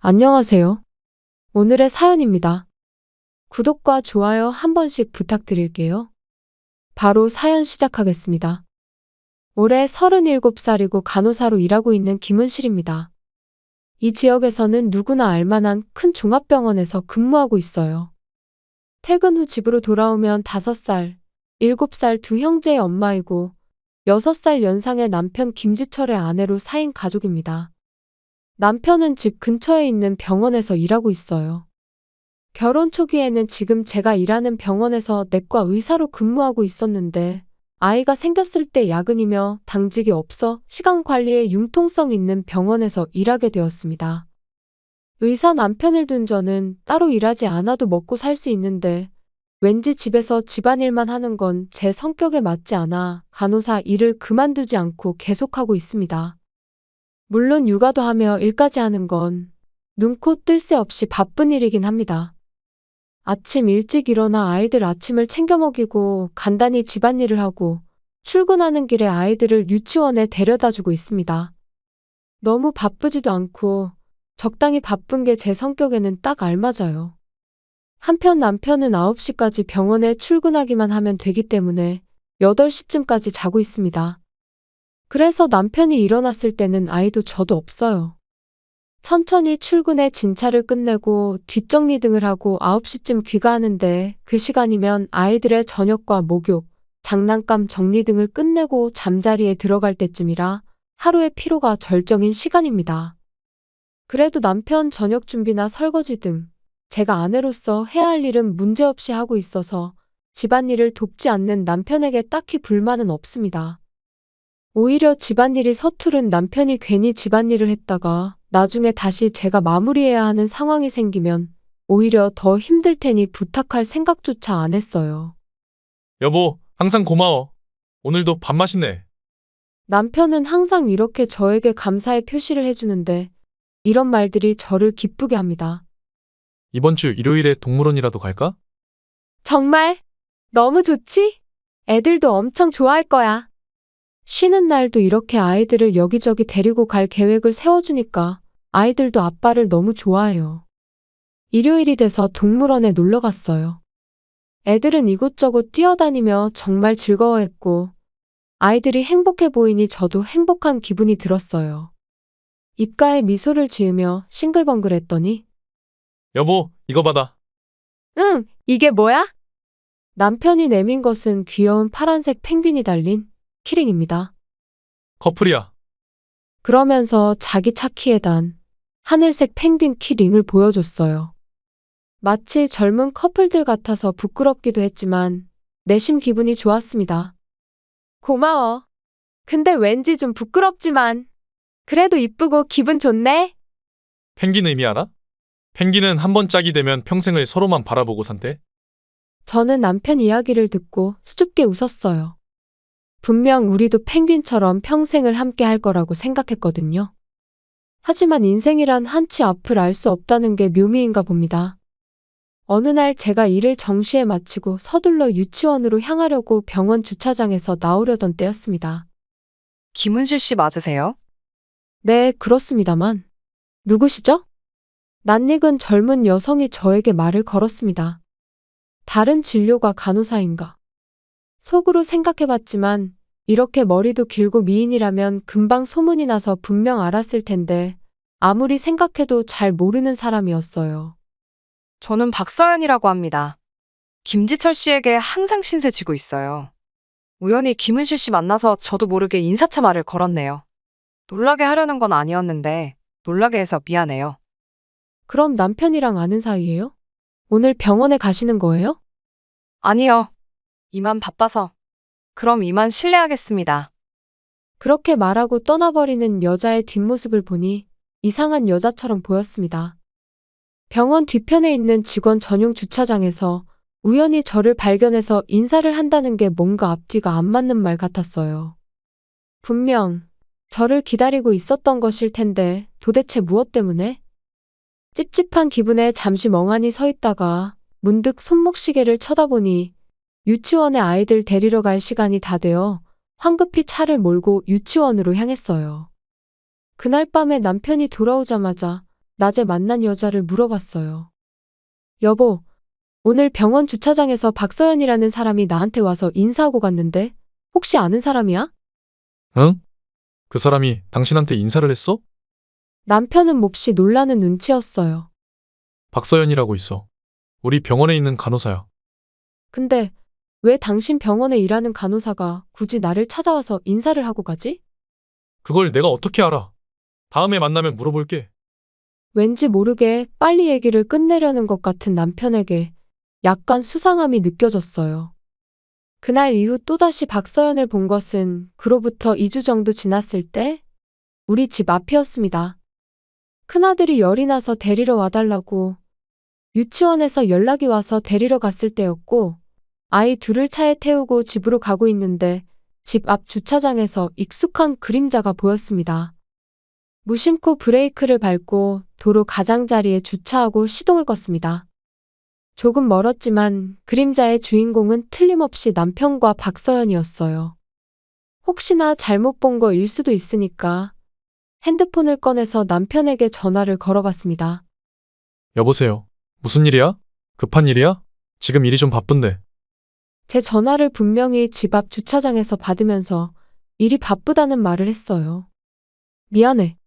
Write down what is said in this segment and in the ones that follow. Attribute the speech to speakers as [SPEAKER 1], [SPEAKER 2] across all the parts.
[SPEAKER 1] 안녕하세요. 오늘의 사연입니다. 구독과 좋아요 한 번씩 부탁드릴게요. 바로 사연 시작하겠습니다. 올해 37살이고 간호사로 일하고 있는 김은실입니다. 이 지역에서는 누구나 알만한 큰 종합병원에서 근무하고 있어요. 퇴근 후 집으로 돌아오면 5살, 7살 두 형제의 엄마이고 6살 연상의 남편 김지철의 아내로 4인 가족입니다. 남편은 집 근처에 있는 병원에서 일하고 있어요. 결혼 초기에는 지금 제가 일하는 병원에서 내과 의사로 근무하고 있었는데 아이가 생겼을 때 야근이며 당직이 없어 시간 관리에 융통성 있는 병원에서 일하게 되었습니다. 의사 남편을 둔 저는 따로 일하지 않아도 먹고 살 수 있는데 왠지 집에서 집안일만 하는 건 제 성격에 맞지 않아 간호사 일을 그만두지 않고 계속하고 있습니다. 물론 육아도 하며 일까지 하는 건 눈코 뜰 새 없이 바쁜 일이긴 합니다. 아침 일찍 일어나 아이들 아침을 챙겨 먹이고 간단히 집안일을 하고 출근하는 길에 아이들을 유치원에 데려다 주고 있습니다. 너무 바쁘지도 않고 적당히 바쁜 게 제 성격에는 딱 알맞아요. 한편 남편은 9시까지 병원에 출근하기만 하면 되기 때문에 8시쯤까지 자고 있습니다. 그래서 남편이 일어났을 때는 아이도 저도 없어요. 천천히 출근해 진찰을 끝내고 뒷정리 등을 하고 9시쯤 귀가하는데 그 시간이면 아이들의 저녁과 목욕, 장난감 정리 등을 끝내고 잠자리에 들어갈 때쯤이라 하루의 피로가 절정인 시간입니다. 그래도 남편 저녁 준비나 설거지 등 제가 아내로서 해야 할 일은 문제없이 하고 있어서 집안일을 돕지 않는 남편에게 딱히 불만은 없습니다. 오히려 집안일이 서투른 남편이 괜히 집안일을 했다가 나중에 다시 제가 마무리해야 하는 상황이 생기면 오히려 더 힘들 테니 부탁할 생각조차 안 했어요.
[SPEAKER 2] 여보, 항상 고마워. 오늘도 밥 맛있네.
[SPEAKER 1] 남편은 항상 이렇게 저에게 감사의 표시를 해주는데 이런 말들이 저를 기쁘게 합니다.
[SPEAKER 2] 이번 주 일요일에 동물원이라도 갈까?
[SPEAKER 1] 정말? 너무 좋지? 애들도 엄청 좋아할 거야. 쉬는 날도 이렇게 아이들을 여기저기 데리고 갈 계획을 세워주니까 아이들도 아빠를 너무 좋아해요. 일요일이 돼서 동물원에 놀러 갔어요. 애들은 이곳저곳 뛰어다니며 정말 즐거워했고 아이들이 행복해 보이니 저도 행복한 기분이 들었어요. 입가에 미소를 지으며 싱글벙글했더니
[SPEAKER 2] 여보, 이거 받아.
[SPEAKER 1] 응, 이게 뭐야? 남편이 내민 것은 귀여운 파란색 펭귄이 달린 키링입니다.
[SPEAKER 2] 커플이야.
[SPEAKER 1] 그러면서 자기 차키에 단 하늘색 펭귄 키링을 보여줬어요. 마치 젊은 커플들 같아서 부끄럽기도 했지만 내심 기분이 좋았습니다. 고마워. 근데 왠지 좀 부끄럽지만 그래도 이쁘고 기분 좋네.
[SPEAKER 2] 펭귄 의미 알아? 펭귄은 한 번 짝이 되면 평생을 서로만 바라보고 산대.
[SPEAKER 1] 저는 남편 이야기를 듣고 수줍게 웃었어요. 분명 우리도 펭귄처럼 평생을 함께 할 거라고 생각했거든요. 하지만 인생이란 한치 앞을 알 수 없다는 게 묘미인가 봅니다. 어느 날 제가 일을 정시에 마치고 서둘러 유치원으로 향하려고 병원 주차장에서 나오려던 때였습니다.
[SPEAKER 3] 김은실 씨 맞으세요?
[SPEAKER 1] 네, 그렇습니다만. 누구시죠? 낯익은 젊은 여성이 저에게 말을 걸었습니다. 다른 진료가 간호사인가? 속으로 생각해봤지만 이렇게 머리도 길고 미인이라면 금방 소문이 나서 분명 알았을 텐데 아무리 생각해도 잘 모르는 사람이었어요.
[SPEAKER 3] 저는 박서연이라고 합니다. 김지철 씨에게 항상 신세 지고 있어요. 우연히 김은실 씨 만나서 저도 모르게 인사차 말을 걸었네요. 놀라게 하려는 건 아니었는데 놀라게 해서 미안해요.
[SPEAKER 1] 그럼 남편이랑 아는 사이예요? 오늘 병원에 가시는 거예요?
[SPEAKER 3] 아니요. 이만 바빠서. 그럼 이만 실례하겠습니다.
[SPEAKER 1] 그렇게 말하고 떠나버리는 여자의 뒷모습을 보니 이상한 여자처럼 보였습니다. 병원 뒤편에 있는 직원 전용 주차장에서 우연히 저를 발견해서 인사를 한다는 게 뭔가 앞뒤가 안 맞는 말 같았어요. 분명 저를 기다리고 있었던 것일 텐데 도대체 무엇 때문에? 찝찝한 기분에 잠시 멍하니 서 있다가 문득 손목시계를 쳐다보니 유치원에 아이들 데리러 갈 시간이 다 되어 황급히 차를 몰고 유치원으로 향했어요. 그날 밤에 남편이 돌아오자마자 낮에 만난 여자를 물어봤어요. 여보, 오늘 병원 주차장에서 박서연이라는 사람이 나한테 와서 인사하고 갔는데 혹시 아는 사람이야?
[SPEAKER 2] 응? 그 사람이 당신한테 인사를 했어?
[SPEAKER 1] 남편은 몹시 놀라는 눈치였어요.
[SPEAKER 2] 박서연이라고 있어. 우리 병원에 있는 간호사야.
[SPEAKER 1] 근데 왜 당신 병원에 일하는 간호사가 굳이 나를 찾아와서 인사를 하고 가지?
[SPEAKER 2] 그걸 내가 어떻게 알아? 다음에 만나면 물어볼게.
[SPEAKER 1] 왠지 모르게 빨리 얘기를 끝내려는 것 같은 남편에게 약간 수상함이 느껴졌어요. 그날 이후 또다시 박서연을 본 것은 그로부터 2주 정도 지났을 때 우리 집 앞이었습니다. 큰아들이 열이 나서 데리러 와달라고 유치원에서 연락이 와서 데리러 갔을 때였고 아이 둘을 차에 태우고 집으로 가고 있는데 집 앞 주차장에서 익숙한 그림자가 보였습니다. 무심코 브레이크를 밟고 도로 가장자리에 주차하고 시동을 껐습니다. 조금 멀었지만 그림자의 주인공은 틀림없이 남편과 박서연이었어요. 혹시나 잘못 본 거일 수도 있으니까 핸드폰을 꺼내서 남편에게 전화를 걸어봤습니다.
[SPEAKER 2] 여보세요. 무슨 일이야? 급한 일이야? 지금 일이 좀 바쁜데.
[SPEAKER 1] 제 전화를 분명히 집 앞 주차장에서 받으면서 일이 바쁘다는 말을 했어요. 미안해.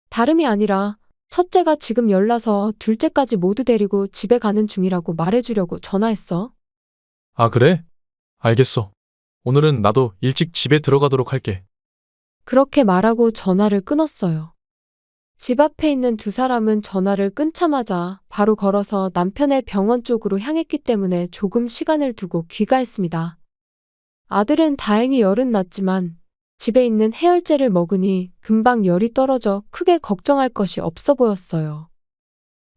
[SPEAKER 1] 다름이 아니라 첫째가 지금 열나서 둘째까지 모두 데리고 집에 가는 중이라고 말해주려고 전화했어.
[SPEAKER 2] 아, 그래? 알겠어. 오늘은 나도 일찍 집에 들어가도록 할게.
[SPEAKER 1] 그렇게 말하고 전화를 끊었어요. 집 앞에 있는 두 사람은 전화를 끊자마자 바로 걸어서 남편의 병원 쪽으로 향했기 때문에 조금 시간을 두고 귀가했습니다. 아들은 다행히 열은 났지만 집에 있는 해열제를 먹으니 금방 열이 떨어져 크게 걱정할 것이 없어 보였어요.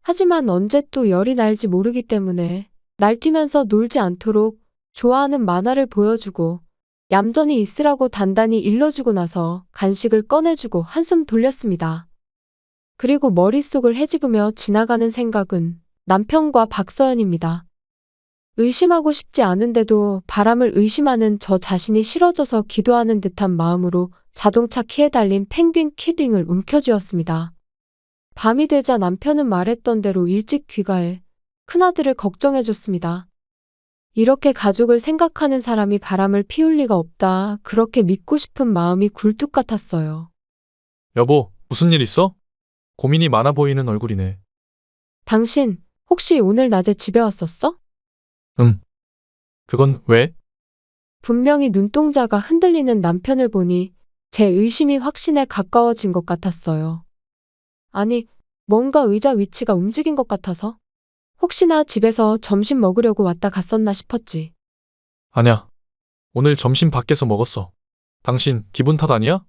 [SPEAKER 1] 하지만 언제 또 열이 날지 모르기 때문에 날뛰면서 놀지 않도록 좋아하는 만화를 보여주고 얌전히 있으라고 단단히 일러주고 나서 간식을 꺼내주고 한숨 돌렸습니다. 그리고 머릿속을 헤집으며 지나가는 생각은 남편과 박서연입니다. 의심하고 싶지 않은데도 바람을 의심하는 저 자신이 싫어져서 기도하는 듯한 마음으로 자동차 키에 달린 펭귄 키링을 움켜쥐었습니다. 밤이 되자 남편은 말했던 대로 일찍 귀가해 큰아들을 걱정해줬습니다. 이렇게 가족을 생각하는 사람이 바람을 피울 리가 없다. 그렇게 믿고 싶은 마음이 굴뚝 같았어요.
[SPEAKER 2] 여보, 무슨 일 있어? 고민이 많아 보이는 얼굴이네.
[SPEAKER 1] 당신 혹시 오늘 낮에 집에 왔었어?
[SPEAKER 2] 응. 그건 왜?
[SPEAKER 1] 분명히 눈동자가 흔들리는 남편을 보니 제 의심이 확신에 가까워진 것 같았어요. 아니, 뭔가 의자 위치가 움직인 것 같아서 혹시나 집에서 점심 먹으려고 왔다 갔었나 싶었지.
[SPEAKER 2] 아냐. 오늘 점심 밖에서 먹었어. 당신 기분 탓 아니야?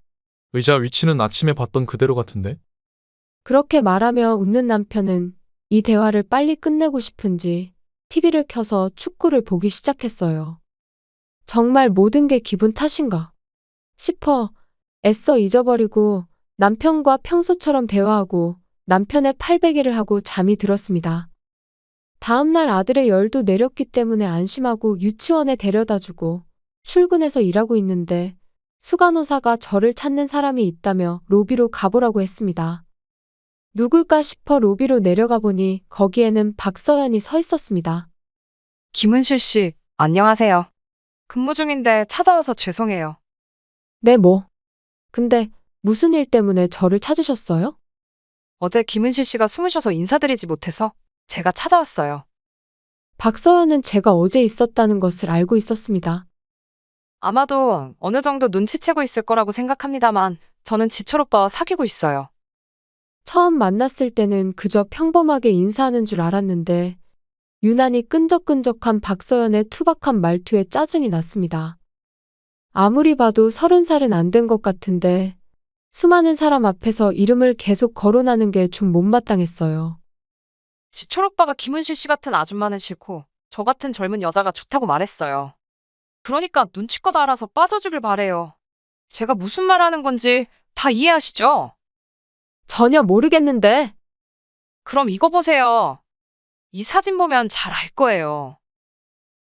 [SPEAKER 2] 의자 위치는 아침에 봤던 그대로 같은데?
[SPEAKER 1] 그렇게 말하며 웃는 남편은 이 대화를 빨리 끝내고 싶은지 TV를 켜서 축구를 보기 시작했어요. 정말 모든 게 기분 탓인가 싶어 애써 잊어버리고 남편과 평소처럼 대화하고 남편의 팔베개를 하고 잠이 들었습니다. 다음날 아들의 열도 내렸기 때문에 안심하고 유치원에 데려다주고 출근해서 일하고 있는데 수간호사가 저를 찾는 사람이 있다며 로비로 가보라고 했습니다. 누굴까 싶어 로비로 내려가 보니 거기에는 박서연이 서 있었습니다.
[SPEAKER 3] 김은실 씨, 안녕하세요. 근무 중인데 찾아와서 죄송해요.
[SPEAKER 1] 네, 뭐. 근데 무슨 일 때문에 저를 찾으셨어요?
[SPEAKER 3] 어제 김은실 씨가 숨으셔서 인사드리지 못해서 제가 찾아왔어요.
[SPEAKER 1] 박서연은 제가 어제 있었다는 것을 알고 있었습니다.
[SPEAKER 3] 아마도 어느 정도 눈치채고 있을 거라고 생각합니다만 저는 지철 오빠와 사귀고 있어요.
[SPEAKER 1] 처음 만났을 때는 그저 평범하게 인사하는 줄 알았는데 유난히 끈적끈적한 박서연의 투박한 말투에 짜증이 났습니다. 아무리 봐도 30살은 안 된 것 같은데 수많은 사람 앞에서 이름을 계속 거론하는 게 좀 못마땅했어요.
[SPEAKER 3] 지철 오빠가 김은실 씨 같은 아줌마는 싫고 저 같은 젊은 여자가 좋다고 말했어요. 그러니까 눈치껏 알아서 빠져주길 바래요. 제가 무슨 말 하는 건지 다 이해하시죠?
[SPEAKER 1] 전혀 모르겠는데
[SPEAKER 3] 그럼 이거 보세요. 이 사진 보면 잘 알 거예요.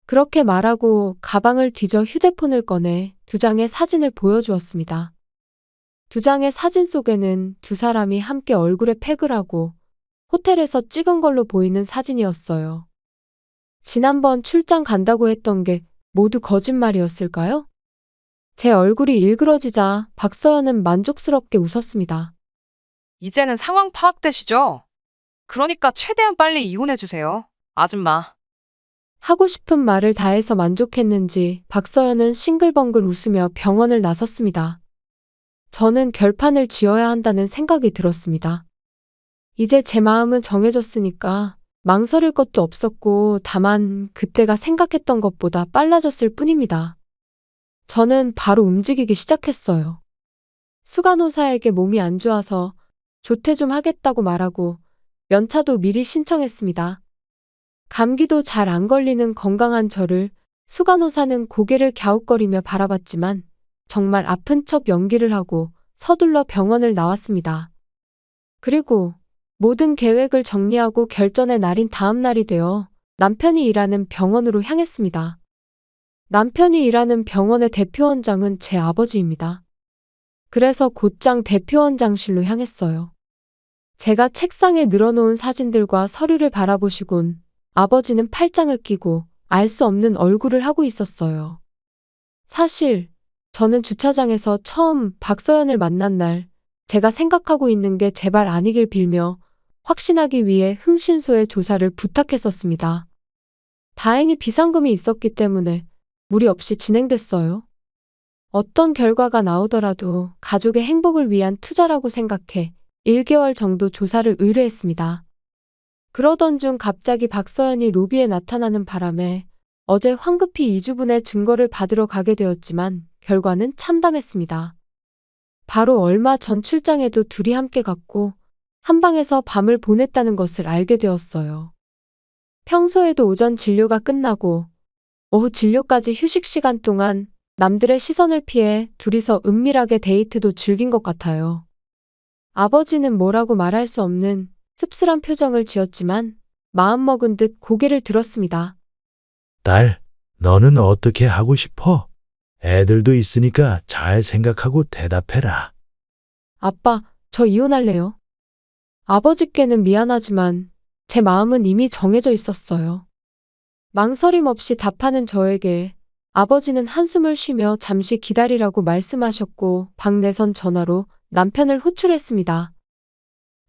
[SPEAKER 1] 그렇게 말하고 가방을 뒤져 휴대폰을 꺼내 두 장의 사진을 보여주었습니다. 두 장의 사진 속에는 두 사람이 함께 얼굴에 팩을 하고 호텔에서 찍은 걸로 보이는 사진이었어요. 지난번 출장 간다고 했던 게 모두 거짓말이었을까요? 제 얼굴이 일그러지자 박서연은 만족스럽게 웃었습니다.
[SPEAKER 3] 이제는 상황 파악되시죠? 그러니까 최대한 빨리 이혼해주세요. 아줌마.
[SPEAKER 1] 하고 싶은 말을 다해서 만족했는지 박서연은 싱글벙글 웃으며 병원을 나섰습니다. 저는 결판을 지어야 한다는 생각이 들었습니다. 이제 제 마음은 정해졌으니까 망설일 것도 없었고 다만 그때가 생각했던 것보다 빨라졌을 뿐입니다. 저는 바로 움직이기 시작했어요. 수간호사에게 몸이 안 좋아서 조퇴 좀 하겠다고 말하고 연차도 미리 신청했습니다. 감기도 잘 안 걸리는 건강한 저를 수간호사는 고개를 갸웃거리며 바라봤지만 정말 아픈 척 연기를 하고 서둘러 병원을 나왔습니다. 그리고 모든 계획을 정리하고 결전의 날인 다음 날이 되어 남편이 일하는 병원으로 향했습니다. 남편이 일하는 병원의 대표원장은 제 아버지입니다. 그래서 곧장 대표원장실로 향했어요. 제가 책상에 늘어놓은 사진들과 서류를 바라보시곤 아버지는 팔짱을 끼고 알 수 없는 얼굴을 하고 있었어요. 사실 저는 주차장에서 처음 박서연을 만난 날 제가 생각하고 있는 게 제발 아니길 빌며 확신하기 위해 흥신소에 조사를 부탁했었습니다. 다행히 비상금이 있었기 때문에 무리 없이 진행됐어요. 어떤 결과가 나오더라도 가족의 행복을 위한 투자라고 생각해 1개월 정도 조사를 의뢰했습니다. 그러던 중 갑자기 박서연이 로비에 나타나는 바람에 어제 황급히 이주분의 증거를 받으러 가게 되었지만 결과는 참담했습니다. 바로 얼마 전 출장에도 둘이 함께 갔고 한 방에서 밤을 보냈다는 것을 알게 되었어요. 평소에도 오전 진료가 끝나고 오후 진료까지 휴식 시간 동안 남들의 시선을 피해 둘이서 은밀하게 데이트도 즐긴 것 같아요. 아버지는 뭐라고 말할 수 없는 씁쓸한 표정을 지었지만 마음먹은 듯 고개를 들었습니다.
[SPEAKER 4] 딸, 너는 어떻게 하고 싶어? 애들도 있으니까 잘 생각하고 대답해라.
[SPEAKER 1] 아빠, 저 이혼할래요. 아버지께는 미안하지만 제 마음은 이미 정해져 있었어요. 망설임 없이 답하는 저에게 아버지는 한숨을 쉬며 잠시 기다리라고 말씀하셨고 방 내선 전화로 남편을 호출했습니다.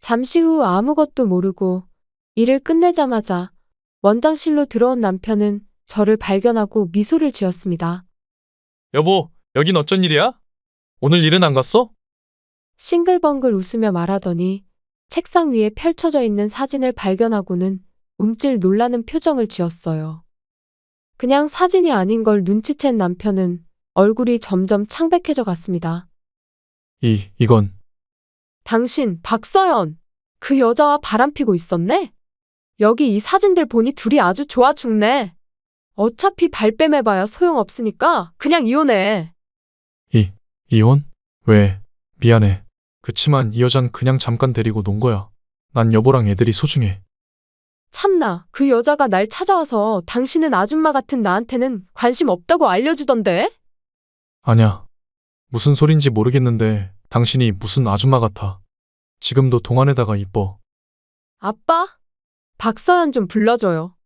[SPEAKER 1] 잠시 후 아무것도 모르고 일을 끝내자마자 원장실로 들어온 남편은 저를 발견하고 미소를 지었습니다.
[SPEAKER 2] 여보, 여긴 어쩐 일이야? 오늘 일은 안 갔어?
[SPEAKER 1] 싱글벙글 웃으며 말하더니 책상 위에 펼쳐져 있는 사진을 발견하고는 움찔 놀라는 표정을 지었어요. 그냥 사진이 아닌 걸 눈치챈 남편은 얼굴이 점점 창백해져 갔습니다.
[SPEAKER 2] 이건
[SPEAKER 1] 당신, 박서연, 그 여자와 바람피고 있었네? 여기 이 사진들 보니 둘이 아주 좋아 죽네. 어차피 발뺌해봐야 소용없으니까 그냥 이혼해.
[SPEAKER 2] 이혼? 왜? 미안해. 그치만 이 여잔 그냥 잠깐 데리고 논 거야. 난 여보랑 애들이 소중해.
[SPEAKER 1] 참나, 그 여자가 날 찾아와서 당신은 아줌마 같은 나한테는 관심 없다고 알려주던데?
[SPEAKER 2] 아냐. 무슨 소린지 모르겠는데 당신이 무슨 아줌마 같아. 지금도 동안에다가 이뻐.
[SPEAKER 1] 아빠? 박서연 좀 불러줘요.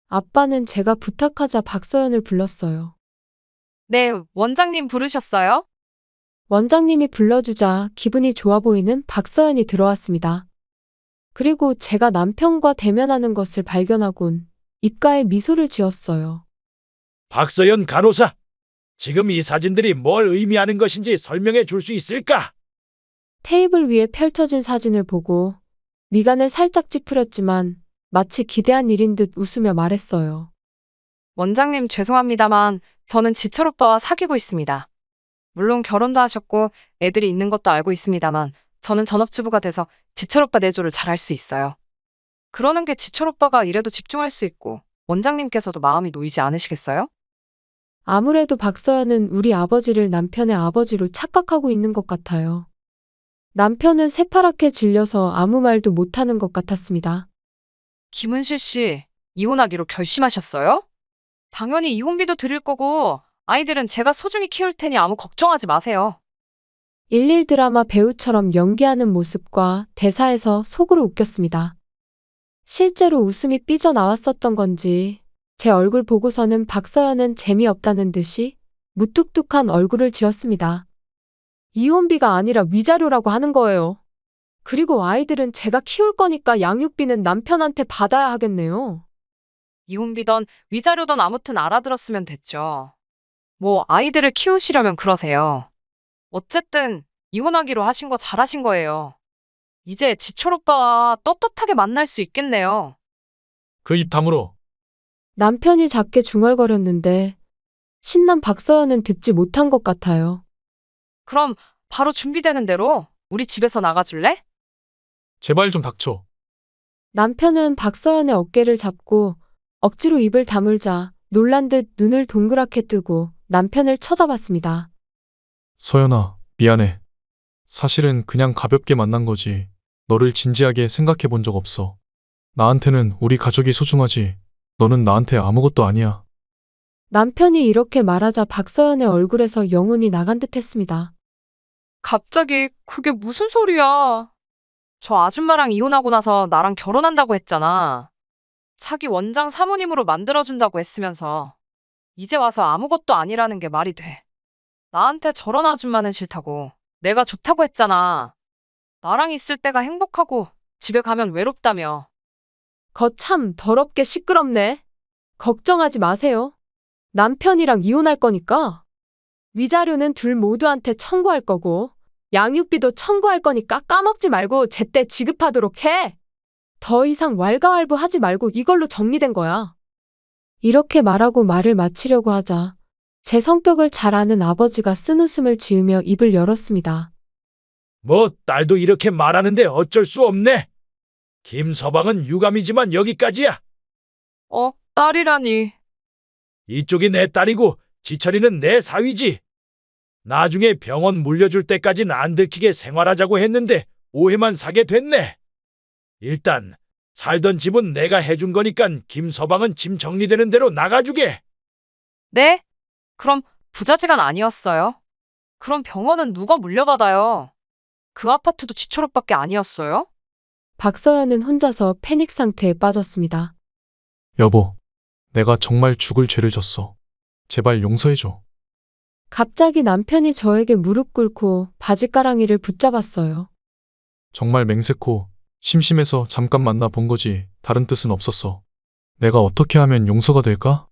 [SPEAKER 1] 아빠는 제가 부탁하자 박서연을 불렀어요.
[SPEAKER 3] 네, 원장님 부르셨어요?
[SPEAKER 1] 원장님이 불러주자 기분이 좋아 보이는 박서연이 들어왔습니다. 그리고 제가 남편과 대면하는 것을 발견하곤 입가에 미소를 지었어요.
[SPEAKER 4] 박서연 간호사, 지금 이 사진들이 뭘 의미하는 것인지 설명해 줄 수 있을까?
[SPEAKER 1] 테이블 위에 펼쳐진 사진을 보고 미간을 살짝 찌푸렸지만 마치 기대한 일인 듯 웃으며 말했어요.
[SPEAKER 3] 원장님 죄송합니다만 저는 지철 오빠와 사귀고 있습니다. 물론 결혼도 하셨고 애들이 있는 것도 알고 있습니다만 저는 전업주부가 돼서 지철 오빠 내조를 잘 할 수 있어요. 그러는 게 지철 오빠가 일에도 집중할 수 있고 원장님께서도 마음이 놓이지 않으시겠어요?
[SPEAKER 1] 아무래도 박서연은 우리 아버지를 남편의 아버지로 착각하고 있는 것 같아요. 남편은 새파랗게 질려서 아무 말도 못하는 것 같았습니다.
[SPEAKER 3] 김은실 씨, 이혼하기로 결심하셨어요? 당연히 이혼비도 드릴 거고 아이들은 제가 소중히 키울 테니 아무 걱정하지 마세요.
[SPEAKER 1] 일일 드라마 배우처럼 연기하는 모습과 대사에서 속으로 웃겼습니다. 실제로 웃음이 삐져나왔었던 건지 제 얼굴 보고서는 박서연은 재미없다는 듯이 무뚝뚝한 얼굴을 지었습니다. 이혼비가 아니라 위자료라고 하는 거예요. 그리고 아이들은 제가 키울 거니까 양육비는 남편한테 받아야 하겠네요.
[SPEAKER 3] 이혼비던 위자료던 아무튼 알아들었으면 됐죠. 뭐 아이들을 키우시려면 그러세요. 어쨌든 이혼하기로 하신 거 잘하신 거예요. 이제 지철 오빠와 떳떳하게 만날 수 있겠네요.
[SPEAKER 2] 그 입 다물어.
[SPEAKER 1] 남편이 작게 중얼거렸는데 신난 박서연은 듣지 못한 것 같아요.
[SPEAKER 3] 그럼 바로 준비되는 대로 우리 집에서 나가줄래?
[SPEAKER 2] 제발 좀 닥쳐.
[SPEAKER 1] 남편은 박서연의 어깨를 잡고 억지로 입을 다물자 놀란 듯 눈을 동그랗게 뜨고 남편을 쳐다봤습니다.
[SPEAKER 2] 서연아, 미안해. 사실은 그냥 가볍게 만난 거지. 너를 진지하게 생각해 본 적 없어. 나한테는 우리 가족이 소중하지. 너는 나한테 아무것도 아니야.
[SPEAKER 1] 남편이 이렇게 말하자 박서연의 얼굴에서 영혼이 나간 듯 했습니다.
[SPEAKER 3] 갑자기 그게 무슨 소리야? 저 아줌마랑 이혼하고 나서 나랑 결혼한다고 했잖아. 차기 원장 사모님으로 만들어준다고 했으면서 이제 와서 아무것도 아니라는 게 말이 돼. 나한테 저런 아줌마는 싫다고. 내가 좋다고 했잖아. 나랑 있을 때가 행복하고 집에 가면 외롭다며.
[SPEAKER 1] 거참 더럽게 시끄럽네. 걱정하지 마세요. 남편이랑 이혼할 거니까 위자료는 둘 모두한테 청구할 거고 양육비도 청구할 거니까 까먹지 말고 제때 지급하도록 해. 더 이상 왈가왈부하지 말고 이걸로 정리된 거야. 이렇게 말하고 말을 마치려고 하자 제 성격을 잘 아는 아버지가 쓴웃음을 지으며 입을 열었습니다.
[SPEAKER 4] 뭐 딸도 이렇게 말하는데 어쩔 수 없네. 김서방은 유감이지만 여기까지야.
[SPEAKER 3] 딸이라니.
[SPEAKER 4] 이쪽이 내 딸이고 지철이는 내 사위지. 나중에 병원 물려줄 때까진 안 들키게 생활하자고 했는데 오해만 사게 됐네. 일단 살던 집은 내가 해준 거니까 김서방은 짐 정리되는 대로 나가주게.
[SPEAKER 3] 네? 그럼 부자지간 아니었어요? 그럼 병원은 누가 물려받아요? 그 아파트도 지철 오빠께 아니었어요?
[SPEAKER 1] 박서연은 혼자서 패닉 상태에 빠졌습니다.
[SPEAKER 2] 여보, 내가 정말 죽을 죄를 졌어. 제발 용서해줘.
[SPEAKER 1] 갑자기 남편이 저에게 무릎 꿇고 바지가랑이를 붙잡았어요.
[SPEAKER 2] 정말 맹세코 심심해서 잠깐 만나 본 거지 다른 뜻은 없었어. 내가 어떻게 하면 용서가 될까?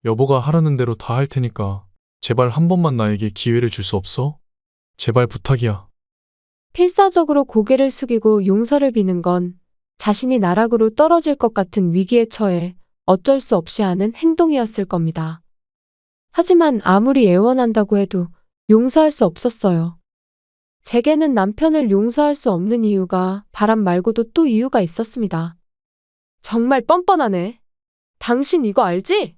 [SPEAKER 2] 여보가 하라는 대로 다 할 테니까 제발 한 번만 나에게 기회를 줄 수 없어? 제발 부탁이야.
[SPEAKER 1] 필사적으로 고개를 숙이고 용서를 비는 건 자신이 나락으로 떨어질 것 같은 위기에 처해 어쩔 수 없이 하는 행동이었을 겁니다. 하지만 아무리 애원한다고 해도 용서할 수 없었어요. 제게는 남편을 용서할 수 없는 이유가 바람 말고도 또 이유가 있었습니다. 정말 뻔뻔하네. 당신 이거 알지?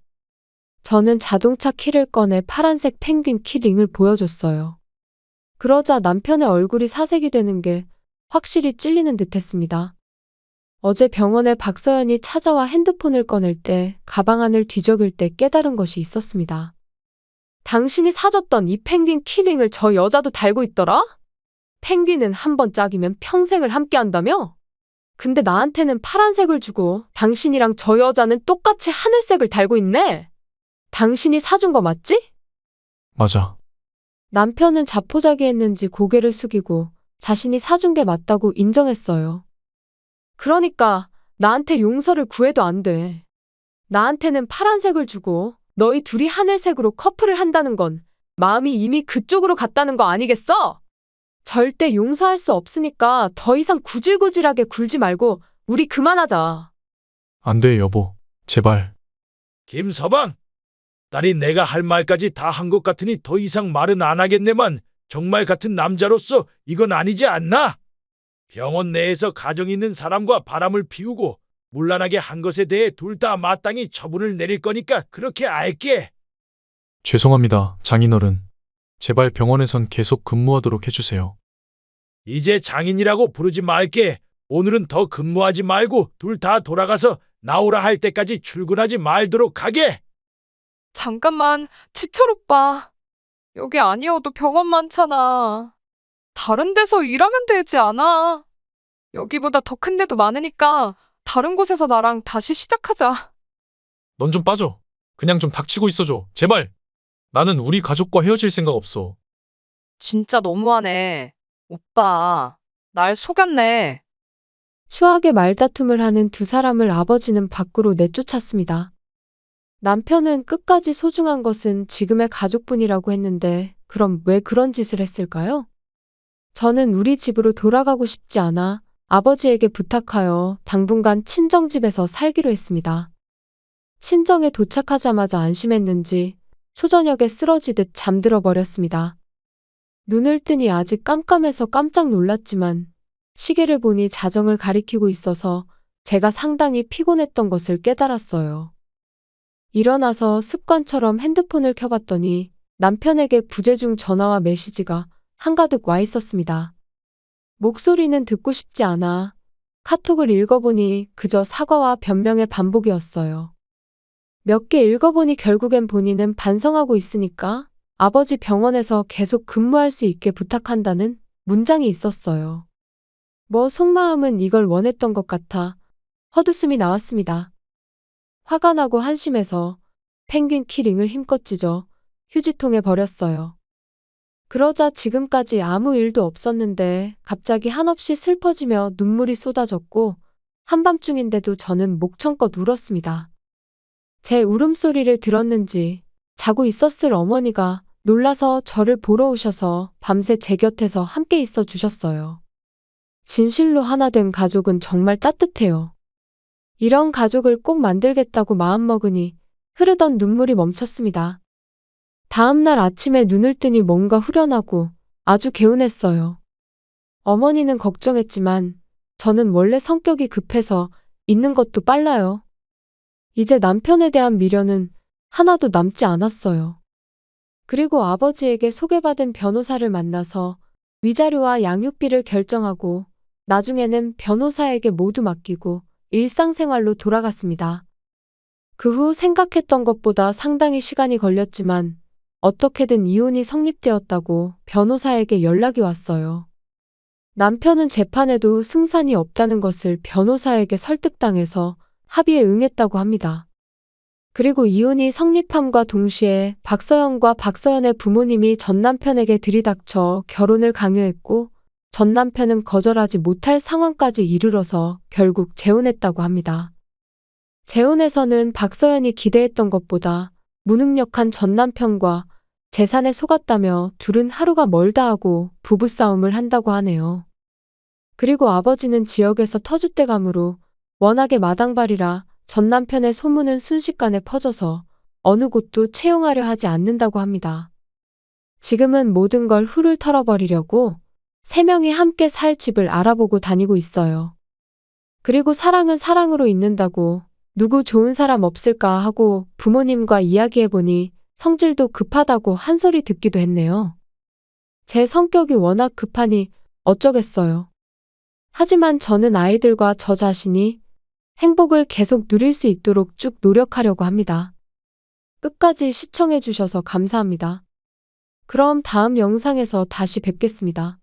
[SPEAKER 1] 저는 자동차 키를 꺼내 파란색 펭귄 키링을 보여줬어요. 그러자 남편의 얼굴이 사색이 되는 게 확실히 찔리는 듯 했습니다. 어제 병원에 박서연이 찾아와 핸드폰을 꺼낼 때 가방 안을 뒤적일 때 깨달은 것이 있었습니다. 당신이 사줬던 이 펭귄 키링을 저 여자도 달고 있더라? 펭귄은 한 번 짝이면 평생을 함께 한다며? 근데 나한테는 파란색을 주고 당신이랑 저 여자는 똑같이 하늘색을 달고 있네? 당신이 사준 거 맞지?
[SPEAKER 2] 맞아.
[SPEAKER 1] 남편은 자포자기했는지 고개를 숙이고 자신이 사준 게 맞다고 인정했어요. 그러니까 나한테 용서를 구해도 안 돼. 나한테는 파란색을 주고 너희 둘이 하늘색으로 커플을 한다는 건 마음이 이미 그쪽으로 갔다는 거 아니겠어? 절대 용서할 수 없으니까 더 이상 구질구질하게 굴지 말고 우리 그만하자.
[SPEAKER 2] 안 돼, 여보. 제발.
[SPEAKER 4] 김서방, 딸이 내가 할 말까지 다 한 것 같으니 더 이상 말은 안 하겠네만 정말 같은 남자로서 이건 아니지 않나? 병원 내에서 가정 있는 사람과 바람을 피우고 문란하게 한 것에 대해 둘 다 마땅히 처분을 내릴 거니까 그렇게 알게.
[SPEAKER 2] 죄송합니다, 장인어른. 제발 병원에선 계속 근무하도록 해주세요.
[SPEAKER 4] 이제 장인이라고 부르지 말게. 오늘은 더 근무하지 말고 둘 다 돌아가서 나오라 할 때까지 출근하지 말도록 하게.
[SPEAKER 3] 잠깐만, 지철 오빠. 여기 아니어도 병원 많잖아. 다른 데서 일하면 되지 않아? 여기보다 더 큰 데도 많으니까 다른 곳에서 나랑 다시 시작하자.
[SPEAKER 2] 넌 좀 빠져. 그냥 좀 닥치고 있어줘. 제발. 나는 우리 가족과 헤어질 생각 없어.
[SPEAKER 3] 진짜 너무하네. 오빠, 날 속였네.
[SPEAKER 1] 추하게 말다툼을 하는 두 사람을 아버지는 밖으로 내쫓았습니다. 남편은 끝까지 소중한 것은 지금의 가족뿐이라고 했는데 그럼 왜 그런 짓을 했을까요? 저는 우리 집으로 돌아가고 싶지 않아 아버지에게 부탁하여 당분간 친정집에서 살기로 했습니다. 친정에 도착하자마자 안심했는지 초저녁에 쓰러지듯 잠들어 버렸습니다. 눈을 뜨니 아직 깜깜해서 깜짝 놀랐지만 시계를 보니 자정을 가리키고 있어서 제가 상당히 피곤했던 것을 깨달았어요. 일어나서 습관처럼 핸드폰을 켜봤더니 남편에게 부재중 전화와 메시지가 한가득 와 있었습니다. 목소리는 듣고 싶지 않아 카톡을 읽어보니 그저 사과와 변명의 반복이었어요. 몇 개 읽어보니 결국엔 본인은 반성하고 있으니까 아버지 병원에서 계속 근무할 수 있게 부탁한다는 문장이 있었어요. 속마음은 이걸 원했던 것 같아 헛웃음이 나왔습니다. 화가 나고 한심해서 펭귄 키링을 힘껏 찢어 휴지통에 버렸어요. 그러자 지금까지 아무 일도 없었는데 갑자기 한없이 슬퍼지며 눈물이 쏟아졌고 한밤중인데도 저는 목청껏 울었습니다. 제 울음소리를 들었는지 자고 있었을 어머니가 놀라서 저를 보러 오셔서 밤새 제 곁에서 함께 있어 주셨어요. 진실로 하나 된 가족은 정말 따뜻해요. 이런 가족을 꼭 만들겠다고 마음먹으니 흐르던 눈물이 멈췄습니다. 다음 날 아침에 눈을 뜨니 뭔가 후련하고 아주 개운했어요. 어머니는 걱정했지만 저는 원래 성격이 급해서 잊는 것도 빨라요. 이제 남편에 대한 미련은 하나도 남지 않았어요. 그리고 아버지에게 소개받은 변호사를 만나서 위자료와 양육비를 결정하고 나중에는 변호사에게 모두 맡기고 일상생활로 돌아갔습니다. 그 후 생각했던 것보다 상당히 시간이 걸렸지만 어떻게든 이혼이 성립되었다고 변호사에게 연락이 왔어요. 남편은 재판에도 승산이 없다는 것을 변호사에게 설득당해서 합의에 응했다고 합니다. 그리고 이혼이 성립함과 동시에 박서연과 박서연의 부모님이 전 남편에게 들이닥쳐 결혼을 강요했고 전 남편은 거절하지 못할 상황까지 이르러서 결국 재혼했다고 합니다. 재혼에서는 박서연이 기대했던 것보다 무능력한 전 남편과 재산에 속았다며 둘은 하루가 멀다 하고 부부싸움을 한다고 하네요. 그리고 아버지는 지역에서 터줏대감으로 워낙에 마당발이라 전 남편의 소문은 순식간에 퍼져서 어느 곳도 채용하려 하지 않는다고 합니다. 지금은 모든 걸 훌훌 털어버리려고 세 명이 함께 살 집을 알아보고 다니고 있어요. 그리고 사랑은 사랑으로 있는다고 누구 좋은 사람 없을까 하고 부모님과 이야기해보니 성질도 급하다고 한 소리 듣기도 했네요. 제 성격이 워낙 급하니 어쩌겠어요. 하지만 저는 아이들과 저 자신이 행복을 계속 누릴 수 있도록 쭉 노력하려고 합니다. 끝까지 시청해주셔서 감사합니다. 그럼 다음 영상에서 다시 뵙겠습니다.